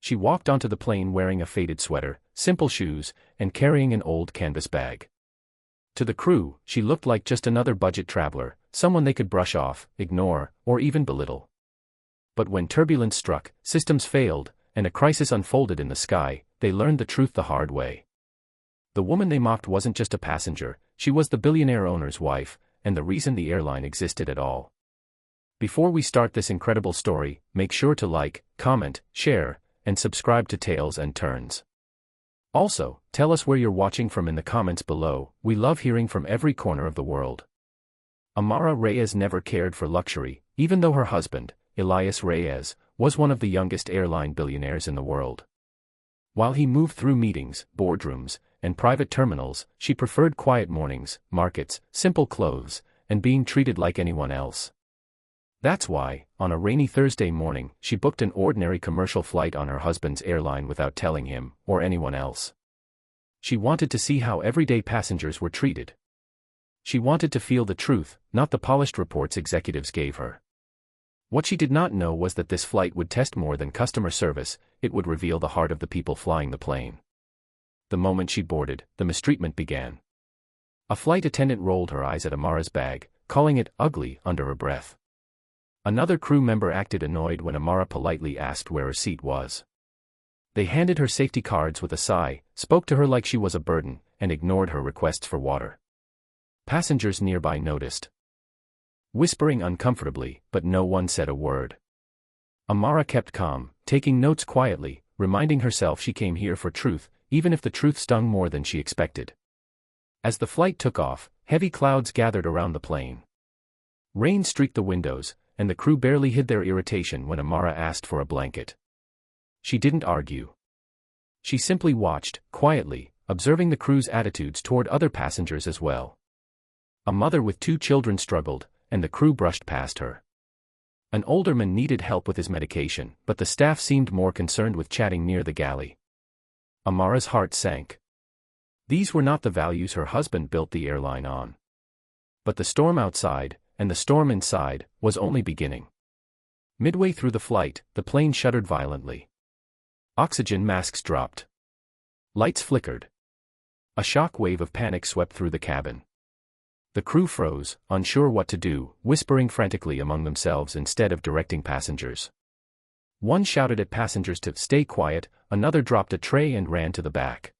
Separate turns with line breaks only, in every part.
She walked onto the plane wearing a faded sweater, simple shoes, and carrying an old canvas bag. To the crew, she looked like just another budget traveler, someone they could brush off, ignore, or even belittle. But when turbulence struck, systems failed, and a crisis unfolded in the sky, they learned the truth the hard way. The woman they mocked wasn't just a passenger, she was the billionaire owner's wife, and the reason the airline existed at all. Before we start this incredible story, make sure to like, comment, share, and subscribe to Tales and Turns. Also, tell us where you're watching from in the comments below, we love hearing from every corner of the world. Amara Reyes never cared for luxury, even though her husband, Elias Reyes, was one of the youngest airline billionaires in the world. While he moved through meetings, boardrooms, and private terminals, she preferred quiet mornings, markets, simple clothes, and being treated like anyone else. That's why, on a rainy Thursday morning, she booked an ordinary commercial flight on her husband's airline without telling him, or anyone else. She wanted to see how everyday passengers were treated. She wanted to feel the truth, not the polished reports executives gave her. What she did not know was that this flight would test more than customer service, it would reveal the heart of the people flying the plane. The moment she boarded, the mistreatment began. A flight attendant rolled her eyes at Amara's bag, calling it ugly under her breath. Another crew member acted annoyed when Amara politely asked where her seat was. They handed her safety cards with a sigh, spoke to her like she was a burden, and ignored her requests for water. Passengers nearby noticed, whispering uncomfortably, but no one said a word. Amara kept calm, taking notes quietly, reminding herself she came here for truth, even if the truth stung more than she expected. As the flight took off, heavy clouds gathered around the plane. Rain streaked the windows, and the crew barely hid their irritation when Amara asked for a blanket. She didn't argue. She simply watched, quietly, observing the crew's attitudes toward other passengers as well. A mother with 2 children struggled, and the crew brushed past her. An older man needed help with his medication, but the staff seemed more concerned with chatting near the galley. Amara's heart sank. These were not the values her husband built the airline on. But the storm outside, and the storm inside, was only beginning. Midway through the flight, the plane shuddered violently. Oxygen masks dropped. Lights flickered. A shock wave of panic swept through the cabin. The crew froze, unsure what to do, whispering frantically among themselves instead of directing passengers. One shouted at passengers to stay quiet, another dropped a tray and ran to the back.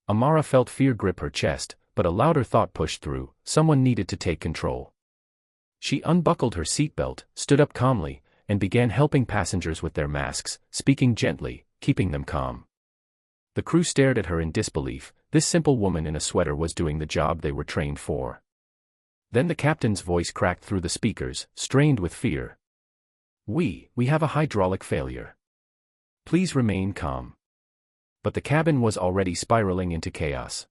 Amara felt fear grip her chest, but a louder thought pushed through, someone needed to take control. She unbuckled her seatbelt, stood up calmly, and began helping passengers with their masks, speaking gently, keeping them calm. The crew stared at her in disbelief. This simple woman in a sweater was doing the job they were trained for. Then the captain's voice cracked through the speakers, strained with fear. We have a hydraulic failure. Please remain calm." But the cabin was already spiraling into chaos.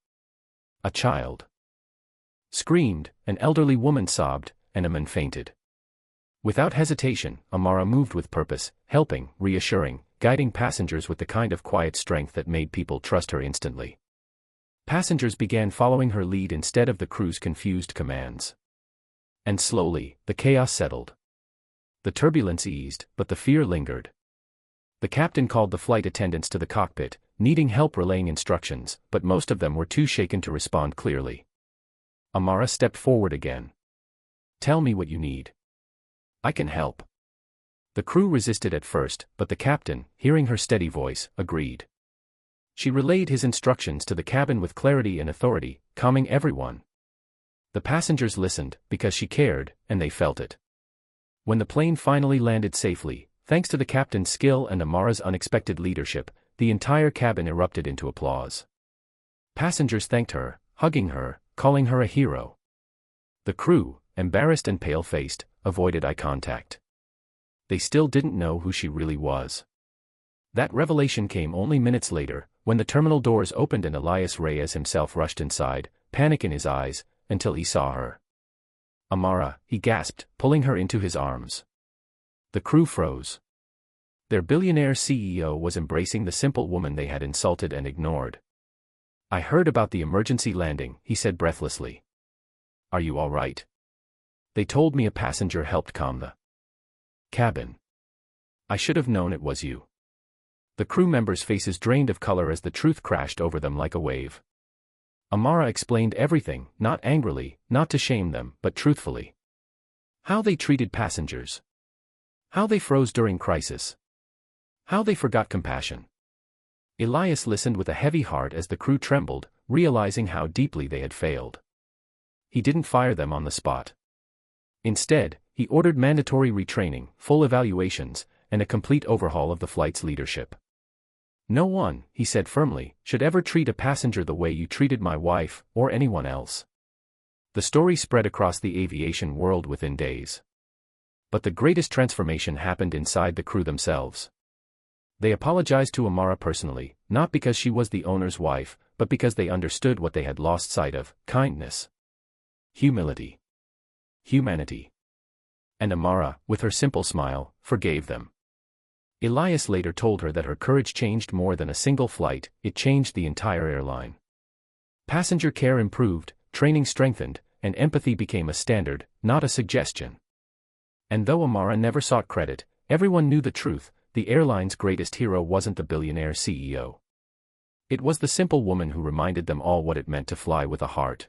A child screamed, an elderly woman sobbed, and a man fainted. Without hesitation, Amara moved with purpose, helping, reassuring, guiding passengers with the kind of quiet strength that made people trust her instantly. Passengers began following her lead instead of the crew's confused commands. And slowly, the chaos settled. The turbulence eased, but the fear lingered. The captain called the flight attendants to the cockpit, needing help relaying instructions, but most of them were too shaken to respond clearly. Amara stepped forward again. "Tell me what you need. I can help." The crew resisted at first, but the captain, hearing her steady voice, agreed. She relayed his instructions to the cabin with clarity and authority, calming everyone. The passengers listened, because she cared, and they felt it. When the plane finally landed safely, thanks to the captain's skill and Amara's unexpected leadership, the entire cabin erupted into applause. Passengers thanked her, hugging her, calling her a hero. The crew, embarrassed and pale-faced, avoided eye contact. They still didn't know who she really was. That revelation came only minutes later, when the terminal doors opened and Elias Reyes himself rushed inside, panic in his eyes, until he saw her. "Amara," he gasped, pulling her into his arms. The crew froze. Their billionaire CEO was embracing the simple woman they had insulted and ignored. "I heard about the emergency landing," he said breathlessly. "Are you all right? They told me a passenger helped calm the cabin. I should have known it was you." The crew members' faces drained of color as the truth crashed over them like a wave. Amara explained everything, not angrily, not to shame them, but truthfully. How they treated passengers. How they froze during crisis. How they forgot compassion. Elias listened with a heavy heart as the crew trembled, realizing how deeply they had failed. He didn't fire them on the spot. Instead, he ordered mandatory retraining, full evaluations, and a complete overhaul of the flight's leadership. No one, he said firmly, should ever treat a passenger the way you treated my wife, or anyone else. The story spread across the aviation world within days. But the greatest transformation happened inside the crew themselves. They apologized to Amara personally, not because she was the owner's wife, but because they understood what they had lost sight of: kindness, humility, humanity. And Amara, with her simple smile, forgave them. Elias later told her that her courage changed more than a single flight, it changed the entire airline. Passenger care improved, training strengthened, and empathy became a standard, not a suggestion. And though Amara never sought credit, everyone knew the truth: the airline's greatest hero wasn't the billionaire CEO. It was the simple woman who reminded them all what it meant to fly with a heart.